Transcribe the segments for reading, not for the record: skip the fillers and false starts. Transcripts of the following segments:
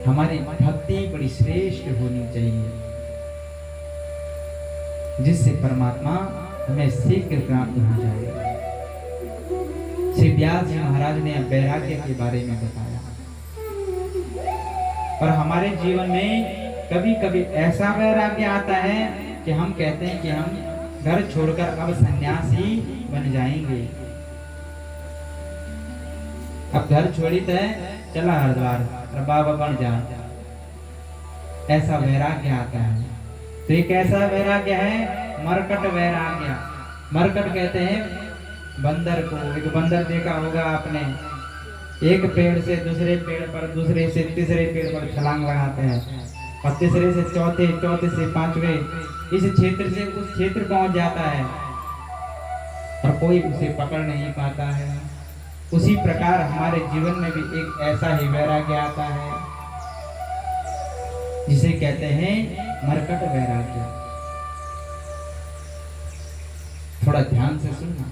हमारी भक्ति बड़ी श्रेष्ठ होनी चाहिए, जिससे परमात्मा हमें शीघ्र प्राप्त हो जाए। श्री व्यास जी महाराज ने वैराग्य के बारे में बताया, और हमारे जीवन में कभी कभी ऐसा वैराग्य आता है कि हम कहते हैं कि हम घर छोड़कर अब सन्यासी बन जाएंगे। अब घर छोड़ी तो चला हरिद्वार और बाबा बन जा, ऐसा वैराग्य आता है। तो एक ऐसा वैराग्य है मरकट वैराग्य। मरकट कहते हैं बंदर को। एक बंदर देखा होगा आपने, एक पेड़ से दूसरे पेड़ पर, दूसरे से तीसरे पेड़ पर छलांग लगाते हैं, और तीसरे से चौथे, चौथे से पांचवे, इस क्षेत्र से उस क्षेत्र पहुंच जाता है और कोई उसे पकड़ नहीं पाता है। उसी प्रकार हमारे जीवन में भी एक ऐसा ही वैराग्य आता है, जिसे कहते हैं मरकट वैराग्य। थोड़ा ध्यान से सुनना।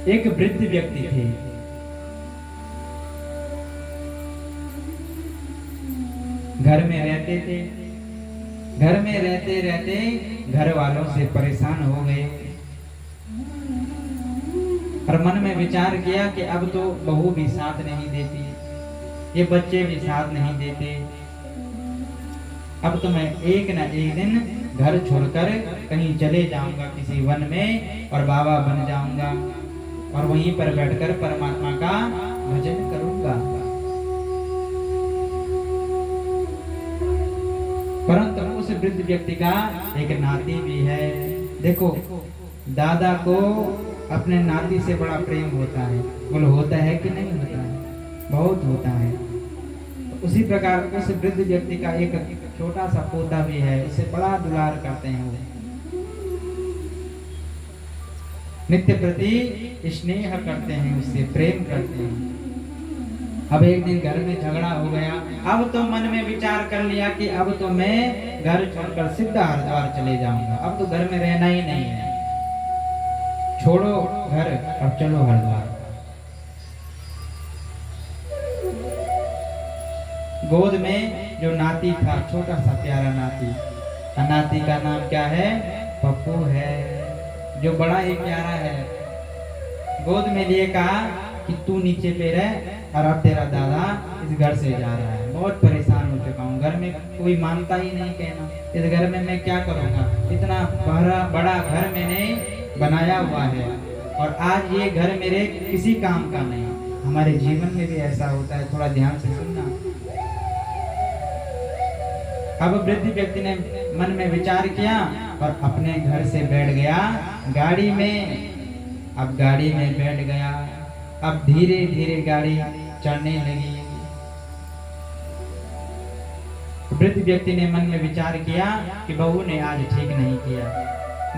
एक वृद्ध व्यक्ति थे, घर में रहते थे। घर में रहते रहते घर वालों से परेशान हो गए और मन में विचार किया कि अब तो बहू भी साथ नहीं देती, ये बच्चे भी साथ नहीं देते, अब तो मैं एक न एक दिन घर छोड़कर कहीं चले जाऊंगा किसी वन में और बाबा बन जाऊंगा और वहीं पर बैठकर परमात्मा का भजन करूंगा। परंतु उस वृद्ध व्यक्ति का एक नाती भी है। देखो, दादा को अपने नाती से बड़ा प्रेम होता है। बोलो, होता है कि नहीं होता है? बहुत होता है। तो उसी प्रकार उस वृद्ध व्यक्ति का एक छोटा सा पोता भी है, उसे बड़ा दुलार करते हैं। वो नित्य प्रति स्नेह करते हैं, उससे प्रेम करते हैं। अब एक दिन घर में झगड़ा हो गया। अब तो मन में विचार कर लिया कि अब तो मैं घर छोड़कर सीधा हरिद्वार चले जाऊंगा, अब तो घर में रहना ही नहीं है, छोड़ो घर और चलो हरिद्वार। गोद में जो नाती था, छोटा सा प्यारा नाती, नाती का नाम क्या है? पप्पू है, जो बड़ा ही प्यारा है। गोद में लिए कहा कि तू नीचे पे रह और अब तेरा दादा इस घर से जा रहा है। बहुत परेशान हो चुका हूँ, घर में कोई मानता ही नहीं कहना, इस घर में मैं क्या करूँगा? इतना बड़ा घर मैंने बनाया हुआ है और आज ये घर मेरे किसी काम का नहीं। हमारे जीवन में भी ऐसा होता है, थोड़ा ध्यान से सुनना। अब वृद्ध व्यक्ति ने मन में विचार किया और अपने घर से बैठ गया गाड़ी में। अब गाड़ी में बैठ गया, अब धीरे धीरे गाड़ी चलने लगी। वृद्ध व्यक्ति ने मन में विचार किया कि बहू ने आज ठीक नहीं किया,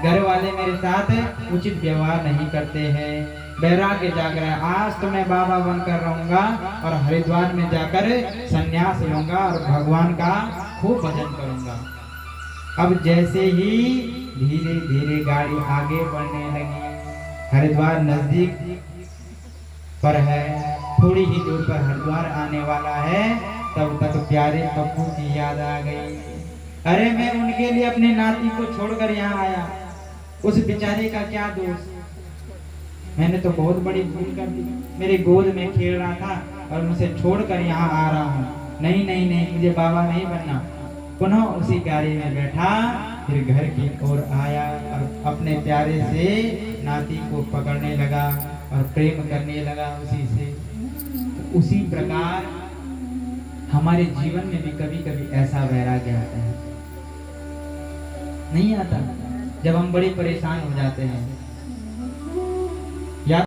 घर वाले मेरे साथ उचित व्यवहार नहीं करते हैं। वैराग्य जाग रहा है, आज तो मैं बाबा बनकर रहूंगा और हरिद्वार में जाकर संन्यास लूंगा और भगवान का खूब भजन करूंगा। अब जैसे ही धीरे धीरे गाड़ी आगे बढ़ने लगी, हरिद्वार नजदीक पर है, थोड़ी ही दूर पर हरिद्वार आने वाला है, तब तक प्यारे पप्पू की याद आ गई। अरे मैं उनके लिए अपने नाती को छोड़कर यहाँ आया, उस बेचारे का क्या दोष? मैंने तो बहुत बड़ी भूल कर दी, मेरे गोद में खेल रहा था और मुझे छोड़कर यहाँ आ रहा हूँ। नहीं नहीं नहीं, मुझे बाबा नहीं बनना। पुनः उसी गाड़ी में बैठा, फिर घर की ओर आया और अपने प्यारे से नाती को पकड़ने लगा और प्रेम करने लगा उसी से। तो उसी प्रकार हमारे जीवन में भी कभी कभी ऐसा वैराग्य आता है, नहीं आता? जब हम बड़े परेशान हो जाते हैं, या